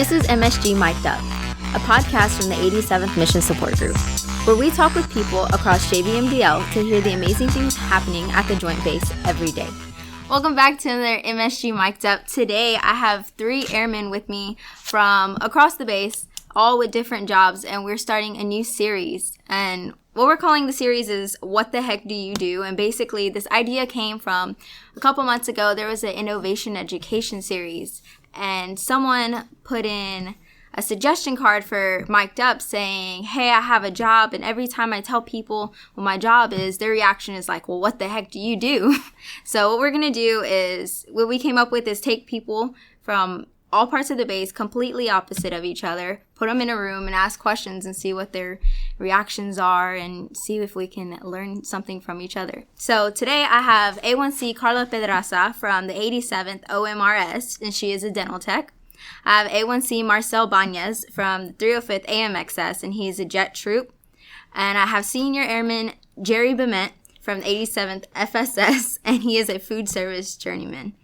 This is MSG Mic'd Up, a podcast from the 87th Mission Support Group, where we talk with people across JVMDL to hear the amazing things happening at the Joint Base every day. Welcome back to another MSG Mic'd Up. Today, I have 3 airmen with me from across the base, all with different jobs, and we're starting a new series. And what we're calling the series is What the Heck Do You Do? And basically, this idea came from a couple months ago. There was an innovation education series, and someone put in a suggestion card for Mic'd Up saying, hey, I have a job, and every time I tell people what my job is, their reaction is like, well, what the heck do you do? So what we're going to do is, what we came up with is take people from all parts of the base, completely opposite of each other, put them in a room and ask questions and see what their reactions are and see if we can learn something from each other. So today I have A1C Carla Pedraza from the 87th OMRS, and she is a dental tech. I have A1C Marcel Banez from the 305th AMXS, and he's a jet troop. And I have Senior Airman Jerry Bement from the 87th FSS, and he is a food service journeyman.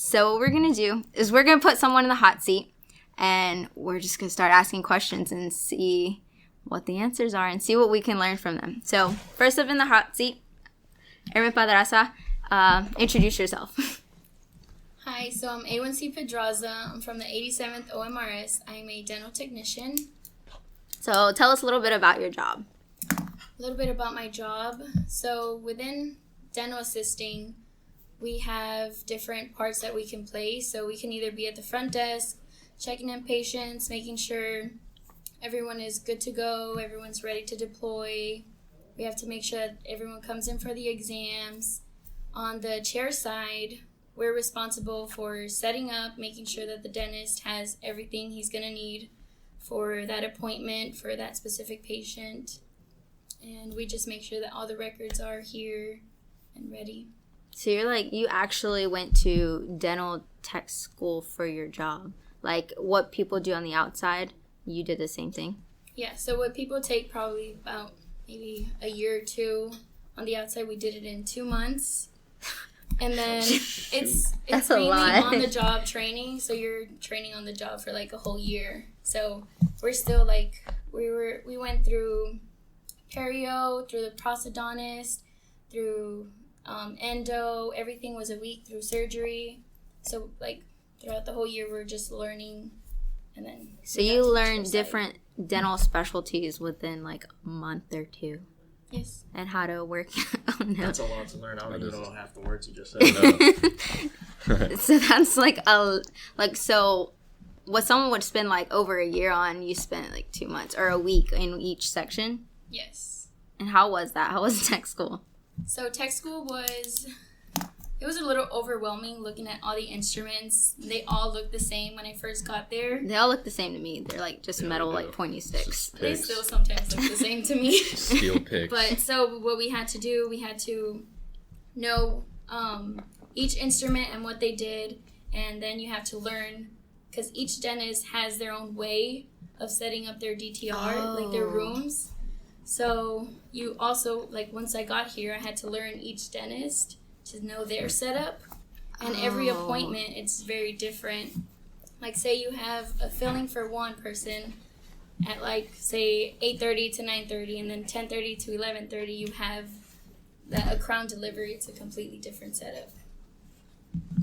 So what we're going to do is we're going to put someone in the hot seat, and we're just going to start asking questions and see what the answers are and see what we can learn from them. So first up in the hot seat, Airman Pedraza, introduce yourself. Hi, so I'm A1C Pedraza. I'm from the 87th OMRS. I'm a dental technician. So tell us a little bit about your job. A little bit about my job. So within dental assisting, we have different parts that we can play. So we can either be at the front desk, checking in patients, making sure everyone is good to go, everyone's ready to deploy. We have to make sure that everyone comes in for the exams. On the chair side, we're responsible for setting up, making sure that the dentist has everything he's going to need for that appointment, for that specific patient. And we just make sure that all the records are here and ready. So you actually went to dental tech school for your job. Like what people do on the outside, you did the same thing? Yeah, so what people take probably about maybe a year or two. On the outside, we did it in 2 months. And then it's mainly on-the-job training, so you're training on the job for like a whole year. So we're still we went through perio, through the prosthodontist, through endo, everything was a week through surgery. So throughout the whole year, we're just learning. And then so you learned different dental specialties within like a month or 2. Yes. And how to work. Oh, no. That's a lot to learn. I don't even know half the words you just said. So that's so what someone would spend like over a year on, you spent like 2 months or a week in each section? Yes. And how was that? How was tech school? So tech school it was a little overwhelming looking at all the instruments. They all looked the same when I first got there. They all look the same to me. They're like just metal, like pointy sticks. They still sometimes look the same to me. Steel picks. But so what we had to do, we had to know each instrument and what they did, and then you have to learn, because each dentist has their own way of setting up their DTR, like their rooms. So you also, once I got here, I had to learn each dentist to know their setup. And every appointment, it's very different. Like, say you have a filling for one person at, say, 8:30 to 9:30, and then 10:30 to 11:30, you have a crown delivery. It's a completely different setup.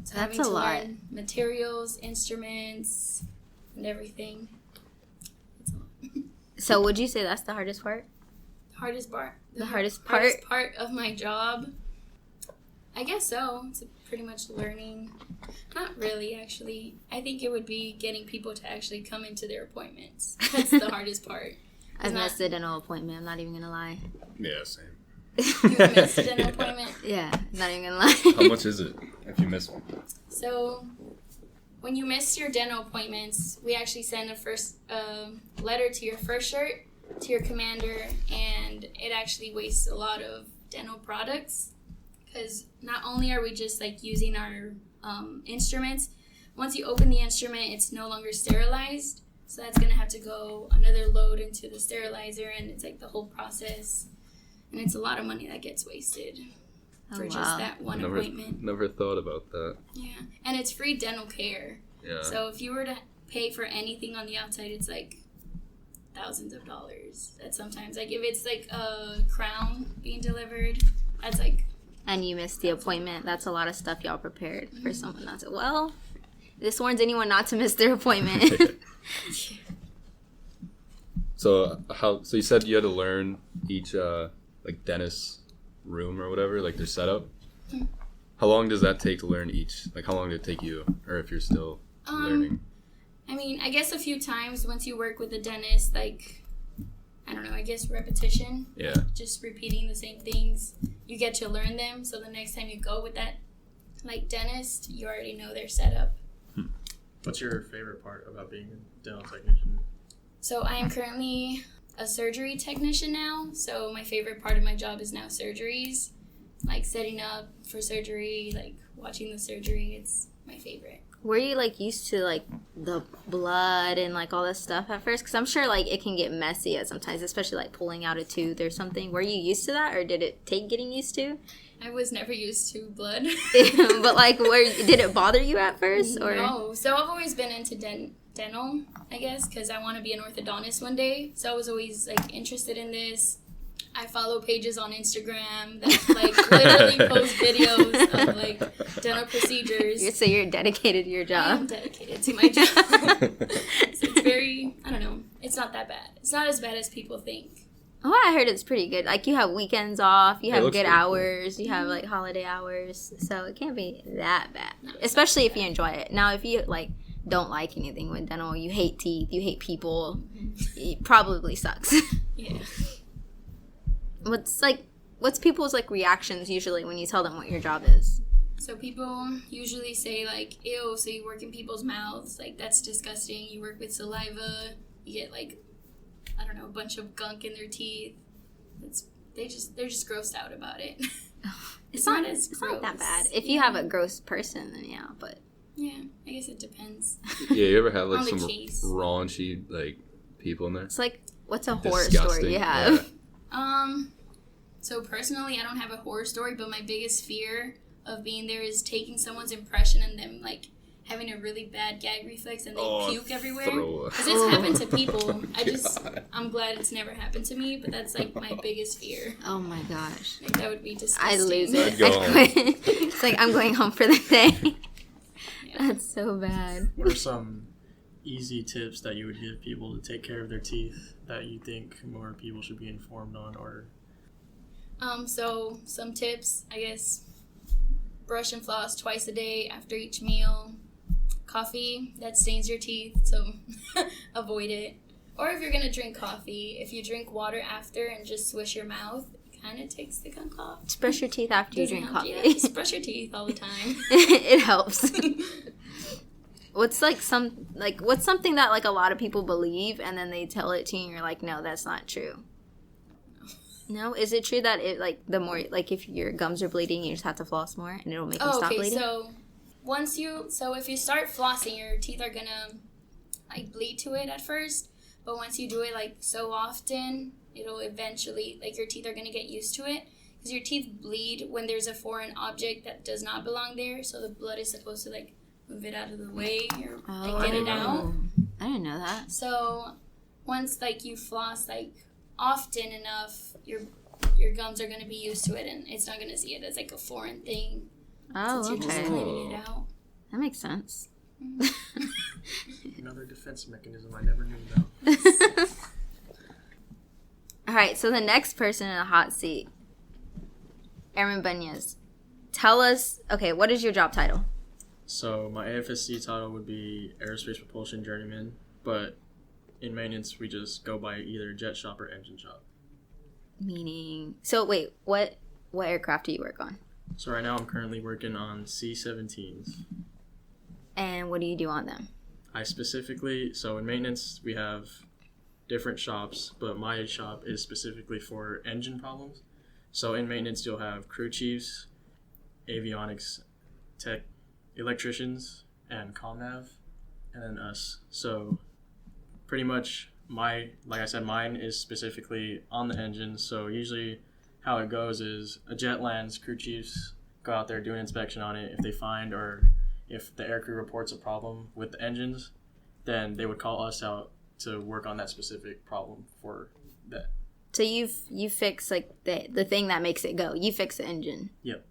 So that's a lot. Learn materials, instruments, and everything. It's a lot. So would you say that's the hardest part? Hardest part of my job, I guess so. It's pretty much learning. Not really, actually. I think it would be getting people to actually come into their appointments. That's the hardest part. I've missed a dental appointment. I'm not even gonna lie. Yeah, same. You missed a dental appointment? Yeah, not even gonna lie. How much is it if you miss one? So when you miss your dental appointments, we actually send a letter to your first shirt, to your commander, and it actually wastes a lot of dental products, because not only are we just using our instruments, once you open the instrument, it's no longer sterilized, so that's going to have to go another load into the sterilizer, and it's the whole process, and it's a lot of money that gets wasted for just that one appointment. Never thought about that. Yeah, and it's free dental care. Yeah. So if you were to pay for anything on the outside, it's like thousands of dollars. That sometimes, like if it's like a crown being delivered, that's like. And you missed the appointment. That's a lot of stuff y'all prepared for someone not to. Well, this warns anyone not to miss their appointment. So you said you had to learn each like dentist room or whatever, like their setup. How long does that take to learn each? Like how long did it take you, or if you're still learning? I mean, I guess a few times once you work with a dentist, like, I don't know, I guess repetition. Yeah. Like just repeating the same things. You get to learn them, so the next time you go with that, like, dentist, you already know their setup. What's your favorite part about being a dental technician? So I am currently a surgery technician now, so my favorite part of my job is now surgeries. Like, setting up for surgery, like, watching the surgery, it's my favorite. Were you, like, used to, like, the blood and, like, all this stuff at first? Because I'm sure, like, it can get messy at sometimes, especially, like, pulling out a tooth or something. Were you used to that, or did it take getting used to? I was never used to blood. But, like, did it bother you at first? Or? No. So I've always been into dental, I guess, because I want to be an orthodontist one day. So I was always, like, interested in this. I follow pages on Instagram that, like, literally post videos of, like, dental procedures. So you're dedicated to your job. I'm dedicated to my job. So it's very, I don't know, it's not that bad. It's not as bad as people think. Oh, I heard it's pretty good. Like, you have weekends off, you have good hours, cool. You have, like, holiday hours. So it can't be that bad. Especially if you enjoy it. Now, if you, like, don't like anything with dental, you hate teeth, you hate people, it probably sucks. Yeah. What's people's, like, reactions usually when you tell them what your job is? So people usually say, like, ew, so you work in people's mouths. Like, that's disgusting. You work with saliva. You get, like, I don't know, a bunch of gunk in their teeth. They're just grossed out about it. It's not that bad. If you have a gross person, then yeah, but. Yeah, I guess it depends. Yeah, you ever had, like, some case. raunchy, like, people in there? It's like, what's a horror story you have? Yeah. So personally, I don't have a horror story, but my biggest fear of being there is taking someone's impression and them, like, having a really bad gag reflex and they puke everywhere. Because it's happened to people. I'm glad it's never happened to me, but that's, like, my biggest fear. Oh my gosh. Like, that would be disgusting. I'd lose it. I'd go home. It's like, I'm going home for the day. Yeah. That's so bad. What are some easy tips that you would give people to take care of their teeth that you think more people should be informed on? Or So some tips, I guess, brush and floss twice a day after each meal. Coffee, that stains your teeth, so avoid it. Or if you're going to drink coffee, if you drink water after and just swish your mouth, it kind of takes the gunk off. Just brush your teeth after you drink coffee. Yeah, just brush your teeth all the time. It helps. What's something that, like, a lot of people believe and then they tell it to you and you're like, no, that's not true? No? Is it true that it, like, the more, like, if your gums are bleeding, you just have to floss more and it'll make them stop bleeding? So if you start flossing, your teeth are gonna, like, bleed to it at first, but once you do it, like, so often, it'll eventually, like, your teeth are gonna get used to it, because your teeth bleed when there's a foreign object that does not belong there, so the blood is supposed to, like, move it out of the way or, like, get it out. I didn't know that. So once, like, you floss, like, often enough, your gums are gonna be used to it, and it's not gonna see it as, like, a foreign thing. Oh, since you're just okay. cleaning it out. That makes sense. another defense mechanism I never knew about. All right, so the next person in the hot seat, Airmen Banez. Tell us, okay, what is your job title? So my AFSC title would be Aerospace Propulsion Journeyman, but in maintenance we just go by either jet shop or engine shop. Meaning, so wait, what aircraft do you work on? So right now I'm currently working on C-17s. And what do you do on them? So in maintenance we have different shops, but my shop is specifically for engine problems. So in maintenance you'll have crew chiefs, avionics tech, electricians, and comm-nav, and then us. So pretty much mine is specifically on the engine. So usually how it goes is a jet lands, crew chiefs go out there, do an inspection on it. If they find, or if the aircrew reports a problem with the engines, then they would call us out to work on that specific problem for that. So you fix like the thing that makes it go. You fix the engine. Yep.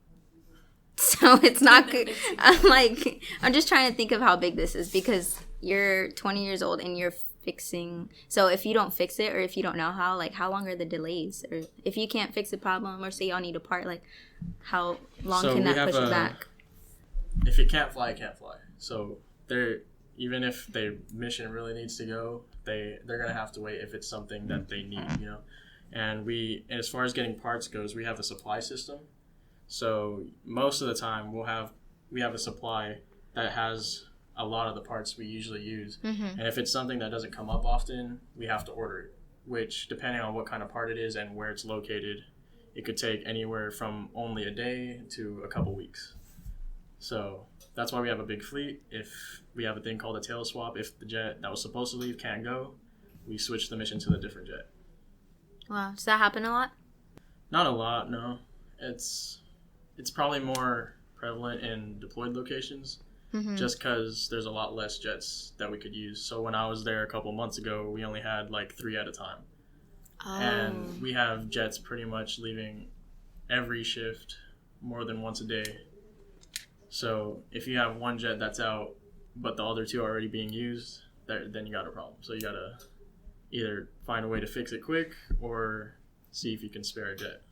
So it's not good. I'm just trying to think of how big this is because you're 20 years old and you're fixing. So if you don't fix it or if you don't know how, like how long are the delays? Or if you can't fix a problem or say y'all need a part, like how long can that push it back? If it can't fly, it can't fly. So even if the mission really needs to go, they're gonna have to wait if it's something that they need, you know. And as far as getting parts goes, we have a supply system. So most of the time we have a supply that has a lot of the parts we usually use. Mm-hmm. And if it's something that doesn't come up often, we have to order it, which depending on what kind of part it is and where it's located, it could take anywhere from only a day to a couple weeks. So that's why we have a big fleet. If we have a thing called a tail swap, if the jet that was supposed to leave can't go, we switch the mission to the different jet. Wow. Does that happen a lot? Not a lot, no. It's probably more prevalent in deployed locations, just because there's a lot less jets that we could use. So when I was there a couple months ago, we only had like 3 at a time. Oh. And we have jets pretty much leaving every shift more than once a day. So if you have one jet that's out, but the other 2 are already being used, then you got a problem. So you got to either find a way to fix it quick or see if you can spare a jet.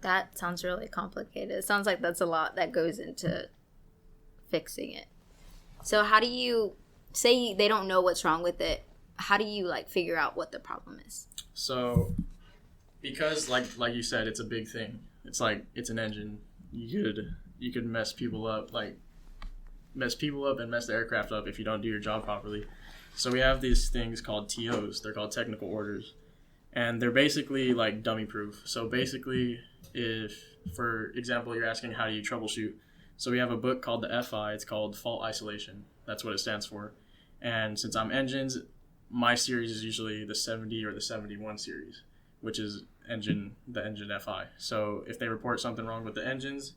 That sounds really complicated. It sounds like that's a lot that goes into fixing it. So how do you say they don't know what's wrong with it? How do you like figure out what the problem is? So because like you said, it's a big thing. It's like it's an engine. You could mess people up and mess the aircraft up if you don't do your job properly. So we have these things called TOs. They're called technical orders. And they're basically like dummy proof. So basically, if, for example, you're asking how do you troubleshoot. So we have a book called the FI. It's called Fault Isolation. That's what it stands for. And since I'm engines, my series is usually the 70 or the 71 series, which is the engine FI. So if they report something wrong with the engines,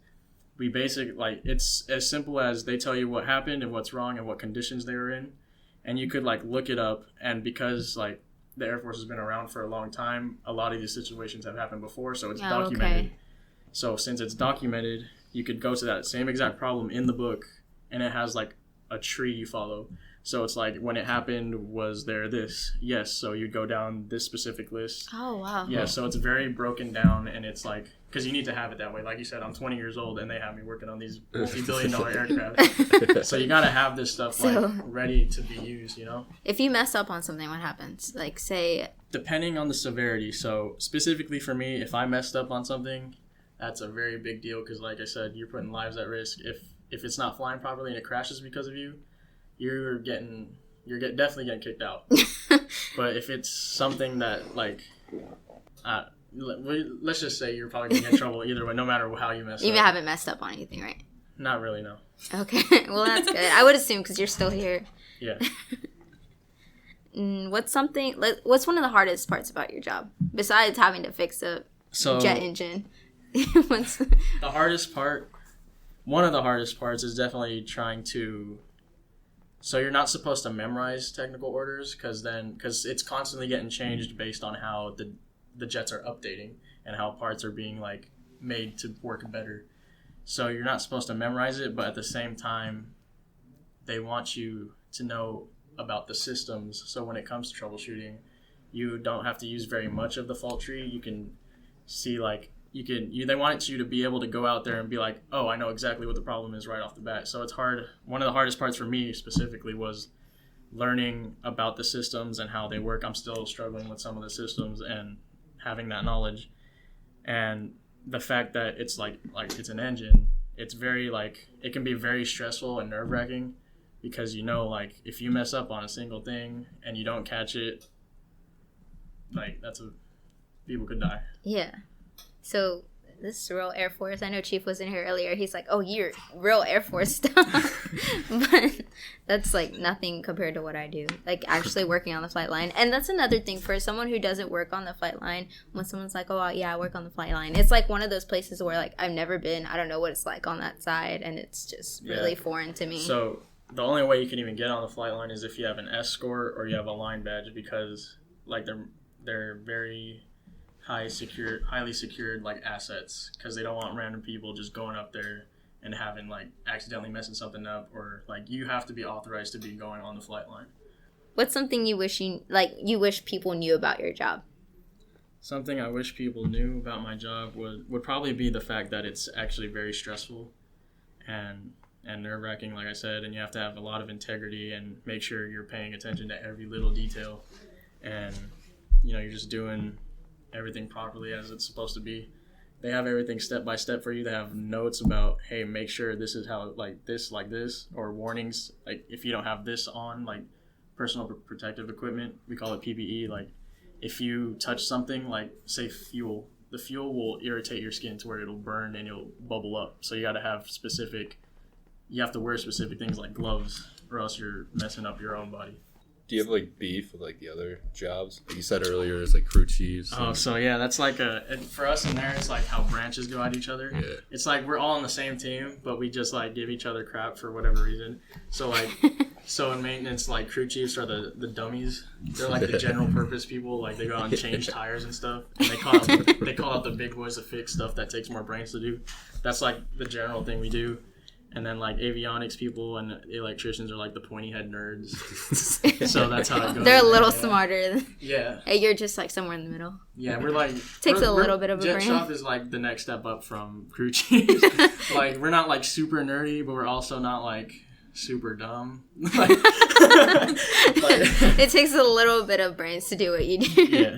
we it's as simple as they tell you what happened and what's wrong and what conditions they were in. And you could like look it up. And because like the Air Force has been around for a long time, a lot of these situations have happened before. So it's documented. Okay. So since it's documented, you could go to that same exact problem in the book and it has like a tree you follow. So it's like when it happened, was there this? Yes. So you'd go down this specific list. Oh, wow. Yeah. So it's very broken down and it's like, because you need to have it that way. Like you said, I'm 20 years old and they have me working on these multi-billion-dollar aircraft. So you got to have this stuff ready to be used, you know? If you mess up on something, what happens? Like say... Depending on the severity. So specifically for me, if I messed up on something, that's a very big deal because like I said, you're putting lives at risk. If it's not flying properly and it crashes because of you, you're definitely getting kicked out. But if it's something that like... let's just say you're probably going to get in trouble either way, no matter how you mess up. You haven't messed up on anything, right? Not really, no. Okay. Well, that's good. I would assume because you're still here. Yeah. What's one of the hardest parts about your job? Besides having to fix a jet engine. The hardest part, one of the hardest parts is definitely trying to... So you're not supposed to memorize technical orders because it's constantly getting changed based on how the jets are updating and how parts are being like made to work better. So you're not supposed to memorize it, but at the same time, they want you to know about the systems. So when it comes to troubleshooting, you don't have to use very much of the fault tree. You can see they want you to be able to go out there and be like, oh, I know exactly what the problem is right off the bat. So it's hard. One of the hardest parts for me specifically was learning about the systems and how they work. I'm still struggling with some of the systems and having that knowledge, and the fact that it's like it's an engine, it's very it can be very stressful and nerve-wracking because like if you mess up on a single thing and you don't catch it, people could die. Yeah. So this is real Air Force. I know Chief was in here earlier. He's like, oh, you're real Air Force stuff. But that's nothing compared to what I do. Actually working on the flight line. And that's another thing for someone who doesn't work on the flight line. When someone's like, oh, yeah, I work on the flight line. It's one of those places where I've never been. I don't know what it's like on that side. And it's just really foreign to me. So the only way you can even get on the flight line is if you have an escort or you have a line badge, because like they're very highly secured like assets, because they don't want random people just going up there and having like accidentally messing something up, or like you have to be authorized to be going on the flight line. What's something you wish people knew about your job? Something I wish people knew about my job would probably be the fact that it's actually very stressful and nerve-wracking, like I said, and you have to have a lot of integrity and make sure you're paying attention to every little detail, and you're just doing everything properly as it's supposed to be. They have everything step by step for you. They have notes about, hey, make sure this is how like this, or warnings, like if you don't have this on, like personal protective equipment, we call it PPE. Like if you touch something, like say fuel, the fuel will irritate your skin to where it'll burn and it'll bubble up. So you have to wear specific things like gloves, or else you're messing up your own body. Do you have like beef with like the other jobs? Like you said earlier, it's like crew chiefs. Oh, so yeah, that's like for us in there, it's like how branches go at each other. Yeah. It's like we're all on the same team, but we just like give each other crap for whatever reason. So like, so in maintenance, like crew chiefs are the dummies. They're like the general purpose people. Like they go out and change tires and stuff. And they call out the big boys to fix stuff that takes more brains to do. That's like the general thing we do. And then, like, avionics people and electricians are, like, the pointy-head nerds. So that's how it goes. They're a little smarter. Yeah. You're just, like, somewhere in the middle. Yeah, we're, like... Takes a little bit of a brain. Jet shop is, like, the next step up from crew chiefs. Like, we're not, like, super nerdy, but we're also not, like, super dumb. It takes a little bit of brains to do what you do. Yeah.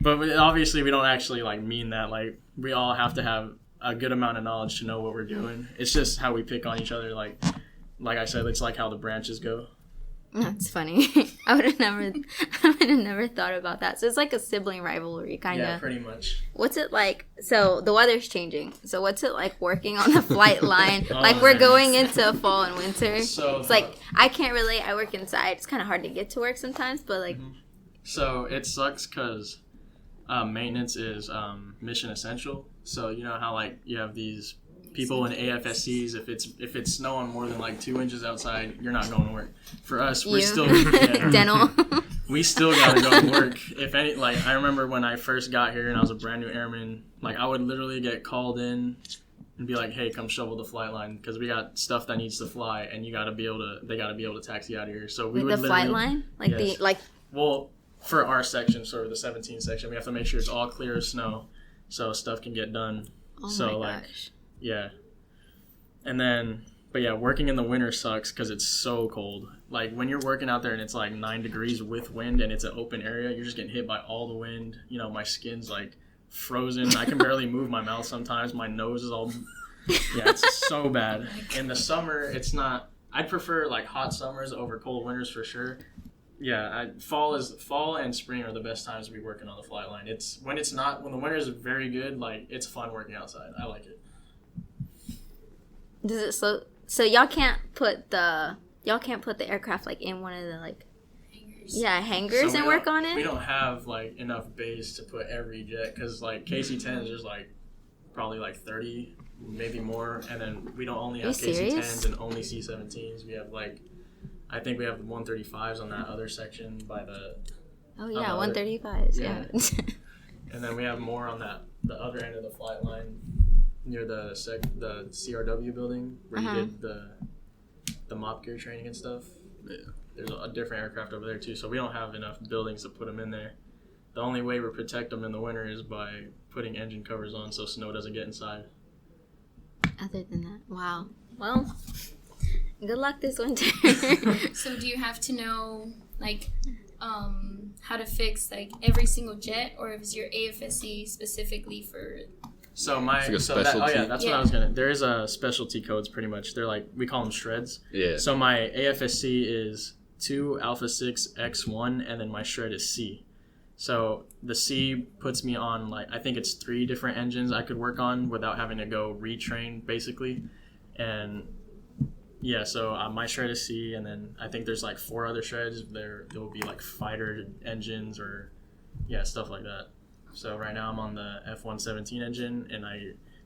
But obviously, we don't actually, like, mean that. Like, we all have to have a good amount of knowledge to know what we're doing. It's just how we pick on each other. Like I said, it's like how the branches go. That's funny. I would have never thought about that. So it's like a sibling rivalry, kind of. Yeah, pretty much. What's it like? So the weather's changing. So what's it like working on the flight line? We're going into fall and winter. So it's like I can't relate. I work inside. It's kind of hard to get to work sometimes, but like. Mm-hmm. So it sucks because maintenance is mission essential. So you know how like you have these people in AFSCs, if it's snowing more than like 2 inches outside, you're not going to work. For us, we're still dental. We still gotta go to work. If any, like I remember when I first got here and I was a brand new airman, like I would literally get called in and be like, "Hey, come shovel the flight line because we got stuff that needs to fly, and they gotta be able to taxi out of here." So we would the flight line, Well, for our section, sort of the 17 section, we have to make sure it's all clear of snow, so stuff can get done. Oh my gosh. Yeah. And then, but yeah, working in the winter sucks because it's so cold. Like when you're working out there and it's like 9 degrees with wind and it's an open area, you're just getting hit by all the wind. You know, my skin's like frozen. I can barely move my mouth sometimes. My nose is all, yeah, it's so bad. In the summer, it's not, I'd prefer like hot summers over cold winters for sure. Yeah, fall and spring are the best times to be working on the flight line. It's when the winter is very good, like it's fun working outside. I like it. Does it so y'all can't put the aircraft like in one of the like hangars and work on it? We don't have like enough bays to put every jet because like KC-10s there's like probably like 30, maybe more, and then we don't only have KC-10s and only C-17s. We have like I think we have 135s on that other section by the. Oh yeah, 135s. Yeah. And then we have more on the other end of the flight line, near the CRW building where you did the mop gear training and stuff. Yeah. There's a different aircraft over there too, so we don't have enough buildings to put them in there. The only way we protect them in the winter is by putting engine covers on so snow doesn't get inside. Other than that, wow. Well. Good luck this winter. So do you have to know, like, how to fix, like, every single jet, or is your AFSC specifically for... So that's what I was going to... There is a specialty codes, pretty much. They're like, we call them shreds. Yeah. So my AFSC is 2 Alpha 6 X1, and then my shred is C. So the C puts me on, like, I think it's 3 different engines I could work on without having to go retrain, basically. And... yeah, so my shred is C, and then I think there's like 4 other shreds. There will be like fighter engines or stuff like that. So right now I'm on the F-117 engine, and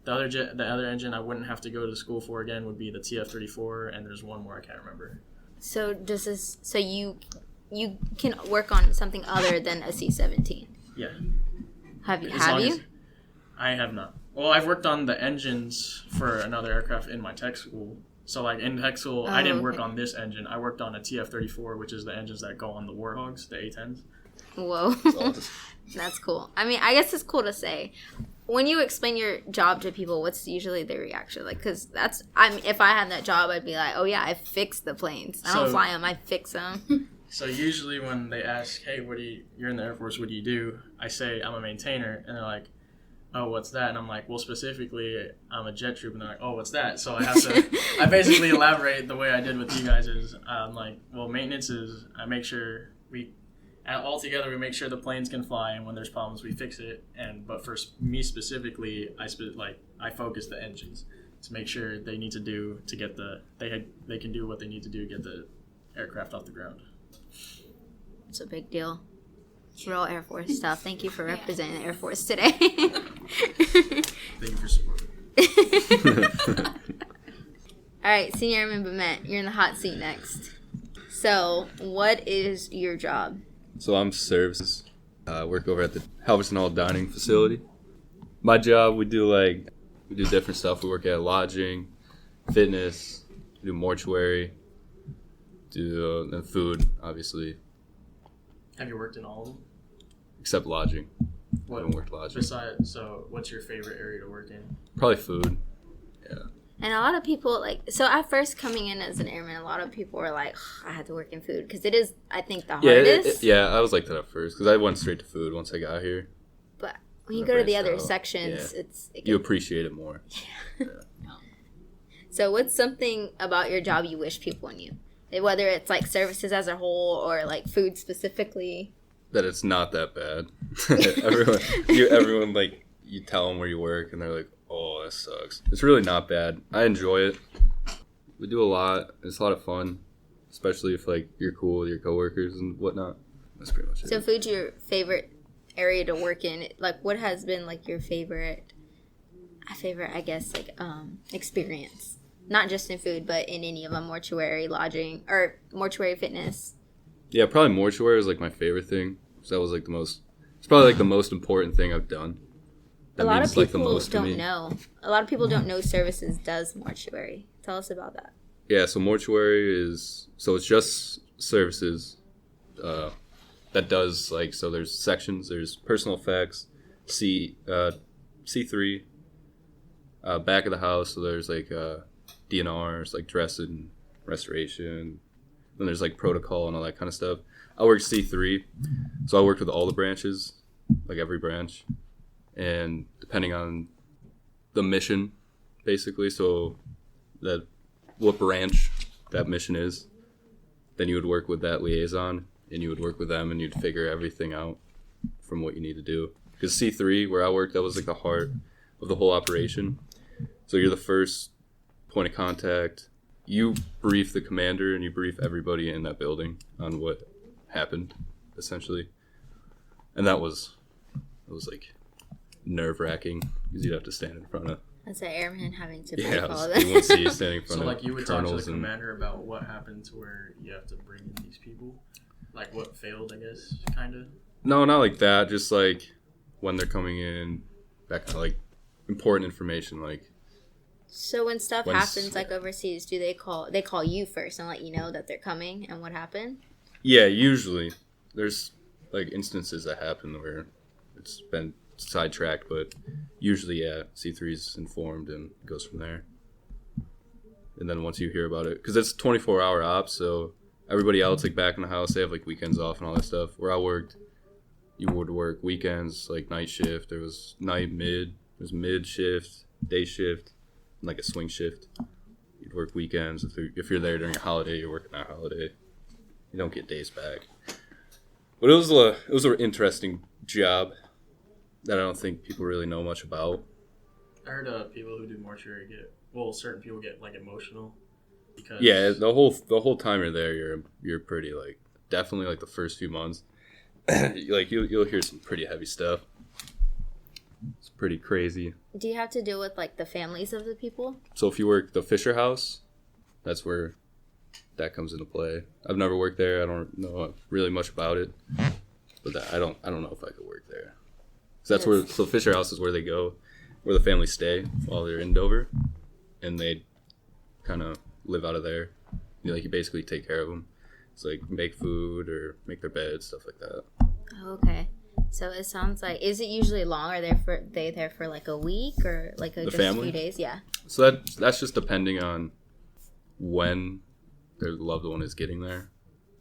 The other engine I wouldn't have to go to school for again would be the TF-34, and there's one more I can't remember. So you can work on something other than a C-17? Yeah. Have you? I have not. Well, I've worked on the engines for another aircraft in my tech school. So, like, in tech school, I didn't work on this engine. I worked on a TF-34, which is the engines that go on the Warhogs, the A-10s. Whoa. That's cool. I mean, I guess it's cool to say. When you explain your job to people, what's usually their reaction? Like, because if I had that job, I'd be like, oh, yeah, I fix the planes. I don't fly them, I fix them. So usually when they ask, hey, you're in the Air Force, what do you do? I say, I'm a maintainer. And they're like, oh, what's that? And I'm like, well, specifically, I'm a jet troop. And they're like, oh, what's that? So I basically elaborate the way I did with you guys is, I'm like, well, maintenance is, I make sure all together we make sure the planes can fly, and when there's problems, we fix it. But for me specifically, I focus the engines to make sure they need to do to get they can do what they need to do to get the aircraft off the ground. It's a big deal. Real Air Force stuff. Thank you for representing the Air Force today. Thank you for supporting. All right, Senior Airman Bement, you're in the hot seat next. So, what is your job? So I'm services. I work over at the Halverson Hall dining facility. My job, we do different stuff. We work at lodging, fitness, we do mortuary, and food, obviously. Have you worked in all of them? Except lodging. What, I haven't worked lodging. So what's your favorite area to work in? Probably food. Yeah. And a lot of people, so at first coming in as an airman, a lot of people were like, I had to work in food. Because it is, I think, the hardest. Yeah, I was like that at first. Because I went straight to food once I got here. But when you go to the other sections, you appreciate it more. Yeah. So what's something about your job you wish people knew? Whether it's like services as a whole or like food specifically. That it's not that bad. everyone like, you tell them where you work and they're like, oh, that sucks. It's really not bad. I enjoy it. We do a lot. It's a lot of fun, especially if like you're cool with your coworkers and whatnot. That's pretty much it. So food's your favorite area to work in. Like, what has been like your favorite, I guess, like experience? Not just in food, but in any of them, mortuary, lodging, or mortuary fitness. Yeah, probably mortuary is like my favorite thing. So that was like it's probably like the most important thing I've done. That a lot of people like the most don't know. A lot of people don't know services does mortuary. Tell us about that. Yeah, so mortuary it's just services that does so there's sections. There's personal effects, C3, back of the house. So there's DNRs, like dressing, restoration. Then there's protocol and all that kind of stuff. I worked C3, so I worked with all the branches, like every branch. And depending on the mission, basically, so that what branch that mission is, then you would work with that liaison, and you would work with them, and you'd figure everything out from what you need to do. Because C3, where I worked, that was the heart of the whole operation. So you're the first point of contact. You brief the commander, and you brief everybody in that building on what happened, essentially. And that was nerve-wracking because you'd have to stand in front of. That's an airman having to brief all of them. A1C standing in front of So you would talk to the commander about what happened to where you have to bring in these people, like what failed, I guess, kind of. No, not like that. Just when they're coming in, that kind of important information, So when stuff happens overseas, do they call you first and let you know that they're coming and what happened? Yeah, usually there's instances that happen where it's been sidetracked, but usually C3's informed and goes from there. And then once you hear about it, because it's 24-hour ops, so everybody else back in the house, they have weekends off and all that stuff. Where I worked, you would work weekends, night shift. There was mid shift, day shift, and a swing shift. You'd work weekends. If you're there during a holiday, you're working that holiday. You don't get days back. But it was an interesting job that I don't think people really know much about. I heard people who do mortuary certain people get emotional because the whole time you're there, you're pretty definitely the first few months, you'll hear some pretty heavy stuff. It's pretty crazy. Do you have to deal with like the families of the people? So if you work the Fisher House, that's where that comes into play. I've never worked there. I don't know really much about it, but I don't know if I could work there. So that's where. So Fisher House is where they go, where the families stay while they're in Dover, and they kind of live out of there. You basically take care of them. It's like make food or make their beds, stuff like that. Okay. So it sounds like, is it usually long? Are they there for like a week or like just a few days? Yeah. So that's just depending on when their loved one is getting there.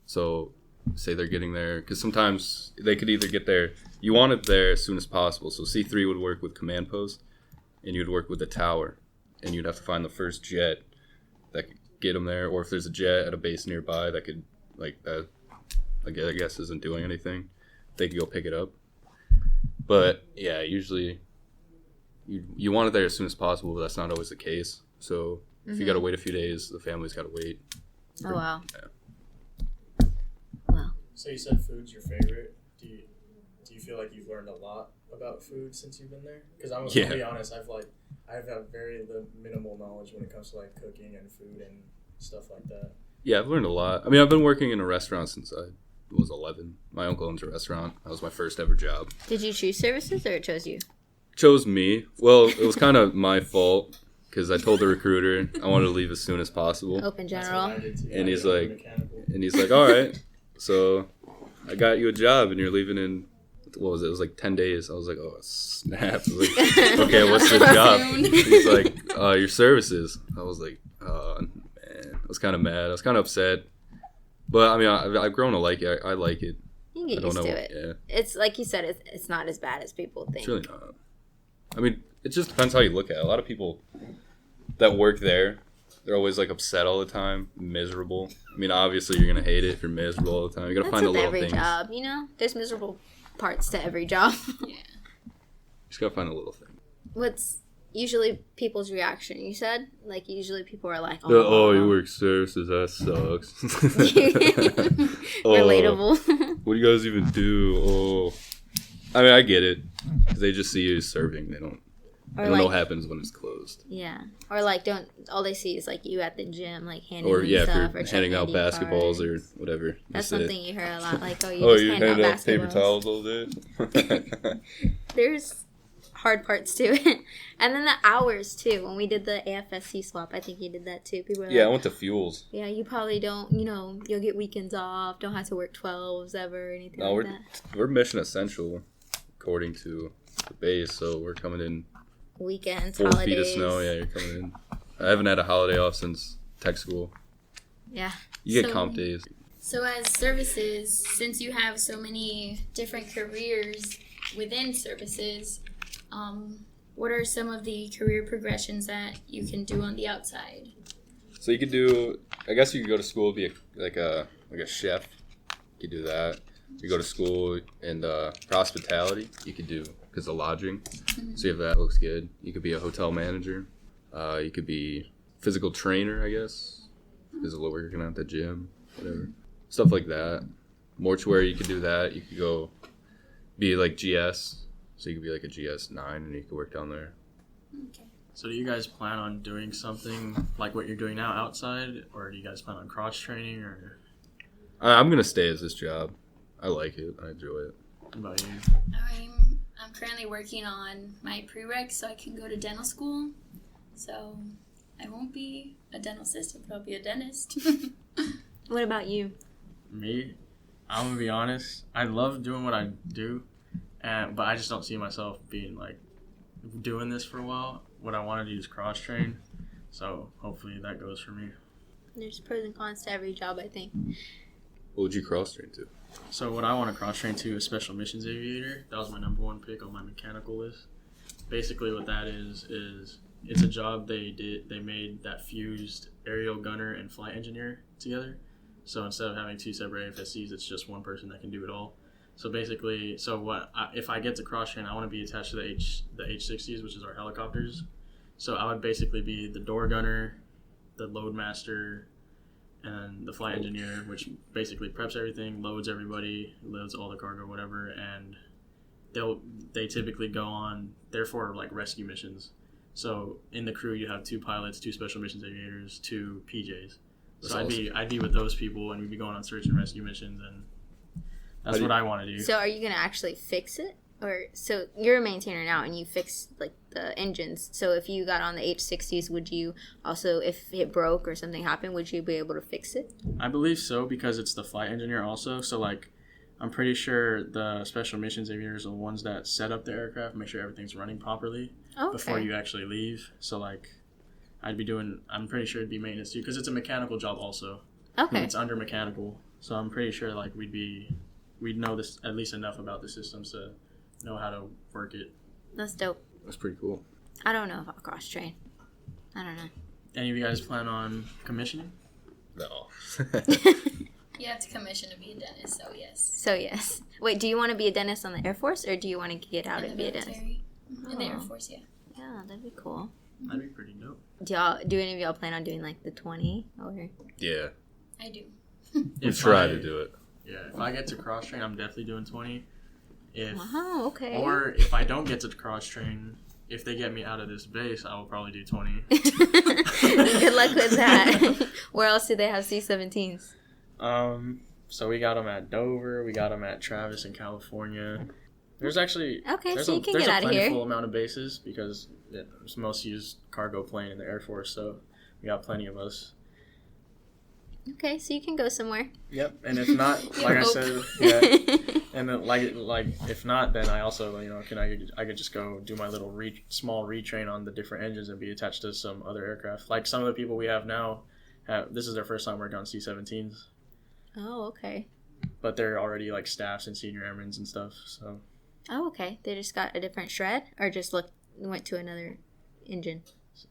So say they're getting there, because sometimes they could either get there, you want it there as soon as possible. So C3 would work with command post, and you'd work with the tower, and you'd have to find the first jet that could get them there, or if there's a jet at a base nearby that could, like, that I guess isn't doing anything, they could go pick it up. But yeah, usually you want it there as soon as possible, but that's not always the case. So if you got to wait a few days, the family's got to wait. Oh, wow. Yeah. Wow. So you said food's your favorite. Do you feel like you've learned a lot about food since you've been there? Because I'm gonna be honest, I've had very minimal knowledge when it comes to like cooking and food and stuff like that. Yeah, I've learned a lot. I mean, I've been working in a restaurant since I was 11. My uncle owns a restaurant. That was my first ever job. Did you choose services or it chose you? Chose me. Well, it was kind of my fault because I told the recruiter I wanted to leave as soon as possible. Open general. And he's like, all right, so I got you a job and you're leaving in, what was it? It was like 10 days. I was like, oh, snap. I was like, okay, what's the job? He's like, your services. I was like, oh, man. I was kind of mad. I was kind of upset. But, I mean, I've grown to like it. I like it. You can get used to it. Yeah. It's like you said, it's not as bad as people think. It's really not. I mean, it just depends how you look at it. A lot of people that work there, they're always like upset all the time, miserable. I mean, obviously you're gonna hate it if you're miserable all the time. You gotta find the little things. That's every job, you know. There's miserable parts to every job. Yeah. Just gotta find a little thing. What's usually people's reaction? You said like usually people are like, "Oh, you work services? That sucks." Relatable. What do you guys even do? Oh, I mean, I get it. They just see you serving. They don't know what happens when it's closed. Yeah. Or like all they see is like you at the gym, like handing stuff. Or handing out basketballs cards. or whatever. That's something you hear a lot. Like, you hand out basketballs. Paper towels all day. There's hard parts to it. And then the hours too. When we did the AFSC swap, I think you did that too. People were I went to fuels. Yeah, you probably don't, you'll get weekends off, don't have to work 12s ever or anything like that. We're mission essential according to the base, so we're coming in weekends, 4 holidays. feet of snow. Yeah, you're coming in. I haven't had a holiday off since tech school. Yeah. You get comp days. So as services, since you have so many different careers within services, what are some of the career progressions that you can do on the outside? So you could do, I guess you could go to school, be a chef. You could do that. You go to school in hospitality. You could do, because of lodging. Mm-hmm. So you have that. Looks good. You could be a hotel manager. You could be physical trainer, I guess, because we're working at the gym, whatever. Stuff like that. Mortuary, you could do that. You could go be like GS. So you could be like a GS9 and you could work down there. Okay. So do you guys plan on doing something like what you're doing now outside, or do you guys plan on cross training, or? I'm gonna stay as this job. I like it. I enjoy it. What about you? I'm currently working on my prereq so I can go to dental school. So I won't be a dental assistant, but I'll be a dentist. What about you? Me? I'm gonna be honest. I love doing what I do, but I just don't see myself being like doing this for a while. What I want to do is cross train. So hopefully that goes for me. There's pros and cons to every job, I think. What would you cross train to? So what I want to cross train to is special missions aviator. That was my number one pick on my mechanical list. Basically what that is it's a job they made that fused aerial gunner and flight engineer together. So instead of having two separate AFSCs, it's just one person that can do it all. So basically, if I get to cross train, I want to be attached to the H-60s, which is our helicopters. So I would basically be the door gunner, the load master, and the flight engineer, which basically preps everything, loads everybody, loads all the cargo, whatever, and they typically go on, they're for like rescue missions. So in the crew you have 2 pilots, 2 special missions aviators, 2 PJs. So I'd be with those people, and we'd be going on search and rescue missions, and that's what I want to do. So are you gonna actually fix it, or so you're a maintainer now and you fix like the engines? So if you got on the H60s, would you also, if it broke or something happened, would you be able to fix it? I believe so, because it's the flight engineer also. So like, I'm pretty sure the special missions aviators are the ones that set up the aircraft, make sure everything's running properly before you actually leave. So like, I'm pretty sure it'd be maintenance too, because it's a mechanical job also. Okay. It's under mechanical, so I'm pretty sure like we'd know this at least enough about the systems to know how to work it. That's dope. That's pretty cool. I don't know if I'll cross train. I don't know. Any of you guys plan on commissioning? No. You have to commission to be a dentist, so yes. So yes. Wait, do you want to be a dentist on the Air Force, or do you want to get out and be a dentist? In the Air Force, yeah. Yeah, that'd be cool. That'd be pretty dope. Do any of y'all plan on doing like the 20 or? Yeah. I do. We try to do it. Yeah, if I get to cross train, I'm definitely doing 20. Wow, okay. Or if I don't get to cross train, if they get me out of this base, I will probably do 20. Good luck with that. Where else do they have C-17s? So we got them at Dover. We got them at Travis in California. There's actually so you can get out of here. There's a plentiful amount of bases because it's the most used cargo plane in the Air Force. So we got plenty of us. Okay, so you can go somewhere. Yep, and if not, like I said, yeah, and then, like if not, then I also I could just go do my little small retrain on the different engines and be attached to some other aircraft. Like some of the people we have now, this is their first time working on C-17s. Oh, okay. But they're already like staffs and senior airmen and stuff. So. Oh, okay. They just got a different shred, or just went to another engine.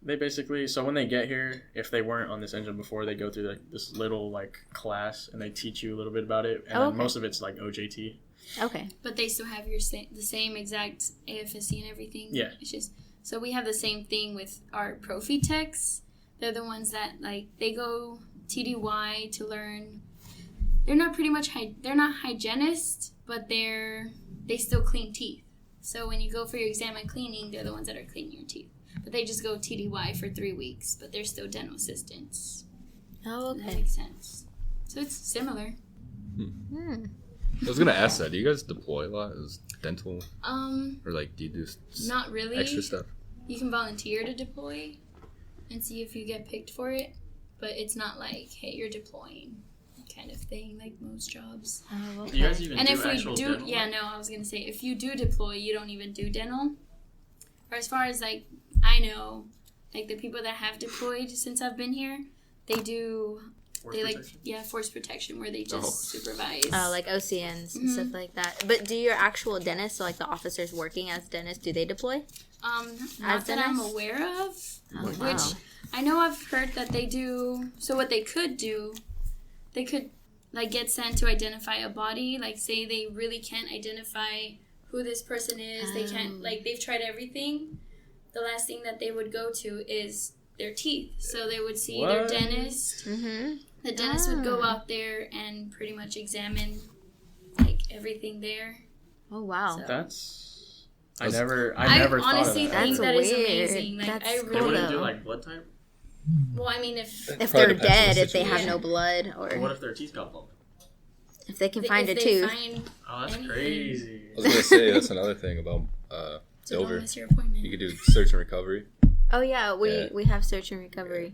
They basically, so when they get here, if they weren't on this engine before, they go through this little class, and they teach you a little bit about it, and then most of it's like OJT. Okay. But they still have the same exact AFSC and everything. Yeah. It's just so we have the same thing with our profi techs. They're the ones that they go TDY to learn. They're not they're not hygienists, but they still clean teeth. So when you go for your exam and cleaning, they're the ones that are cleaning your teeth. But they just go TDY for 3 weeks, but they're still dental assistants. Oh, okay. That makes sense. So it's similar. I was gonna ask that. Do you guys deploy a lot as dental? Or do you do not really extra stuff? You can volunteer to deploy and see if you get picked for it, but it's not like, hey, you're deploying kind of thing like most jobs. Oh, okay. Do you guys even and do if we actual do, dental? I was gonna say if you do deploy, you don't even do dental. Or as far as I know, the people that have deployed since I've been here, they do. Force protection, where they just supervise. Like OCNs and stuff like that. But do your actual dentists, so the officers working as dentists, do they deploy? Not that I'm aware of. Oh, wow. Which I know I've heard that they do. So what they could do, they could get sent to identify a body. Say they really can't identify who this person is. They can't they've tried everything. The last thing that they would go to is their teeth. So they would see their dentist. Mm-hmm. The dentist would go out there and pretty much examine everything there. Oh wow. So. I never thought honestly of that. think that is amazing. That's I cool, They wouldn't though. do blood type? Well, I mean, if they're depends on dead, the if they have situation. no blood, or What if their teeth got pulled? if they can find a if they tooth. find Oh, that's anything. crazy. I was gonna say that's another thing about So don't Dover. miss your appointment. You could do search and recovery. Oh yeah, we have search and recovery.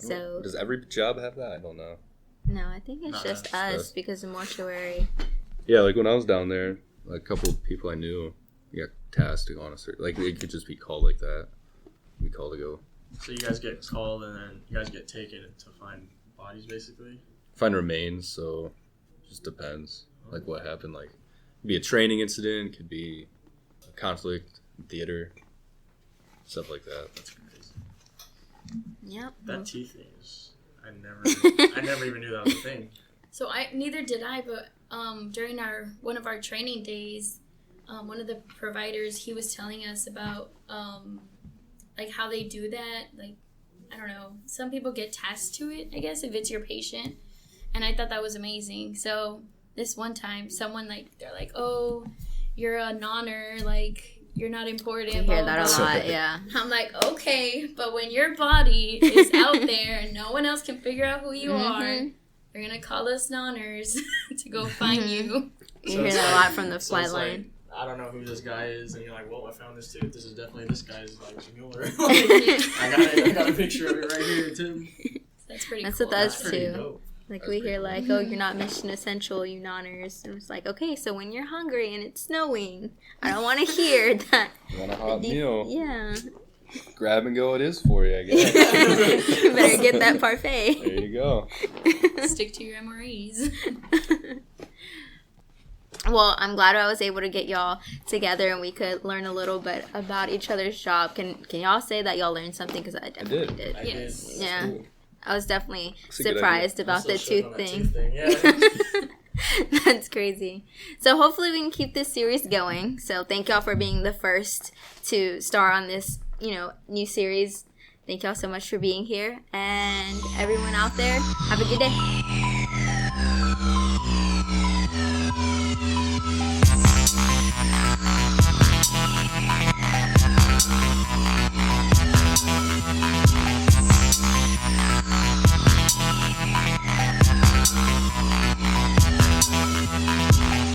So Does every job have that? I don't know. no, I think it's Not just us. us because the mortuary. Yeah, when I was down there, a couple of people I knew got tasked to go on a search. It could just be called like that. We called to go So you guys get called and then you guys get taken to find bodies, basically? find remains. So it just depends. What happened. It could be a training incident. Could be a conflict in theater. Stuff like that. That's crazy. Yep. That teeth thing is... I never even knew that was a thing. So neither did I, but during one of our training days, one of the providers, he was telling us about how they do that. I don't know, some people get tasked to it, I guess, if it's your patient, and I thought that was amazing. So this one time, someone they're like, oh, you're a nonner, like, you're not important. You hear that a lot, yeah. I'm like, okay, but when your body is out there and no one else can figure out who you are, they're going to call us nonners to go find you. You hear that a lot from the flight line. Like, I don't know who this guy is, and you're like, well, I found this too. This is definitely this guy's, like, Mueller. I got a picture of it right here, too. That's pretty That's cool. what that's pretty too. dope. Like, That's we hear, pretty like, oh, you're not mission essential, you nonners. And it's like, okay, so when you're hungry and it's snowing, I don't want to hear that. You want a hot meal? Yeah. Grab and go it is for you, I guess. You better get that parfait. There you go. Stick to your MREs. Well, I'm glad I was able to get y'all together and we could learn a little bit about each other's job. Can y'all say that y'all learned something? Because I definitely did. I Yes. did. Yeah. Cool. I was definitely That's a good surprised I'm about still the shook tooth on that thing. tooth yeah. That's crazy. So hopefully we can keep this series going. So thank y'all for being the first to star on this, new series. Thank y'all so much for being here. And everyone out there, have a good day.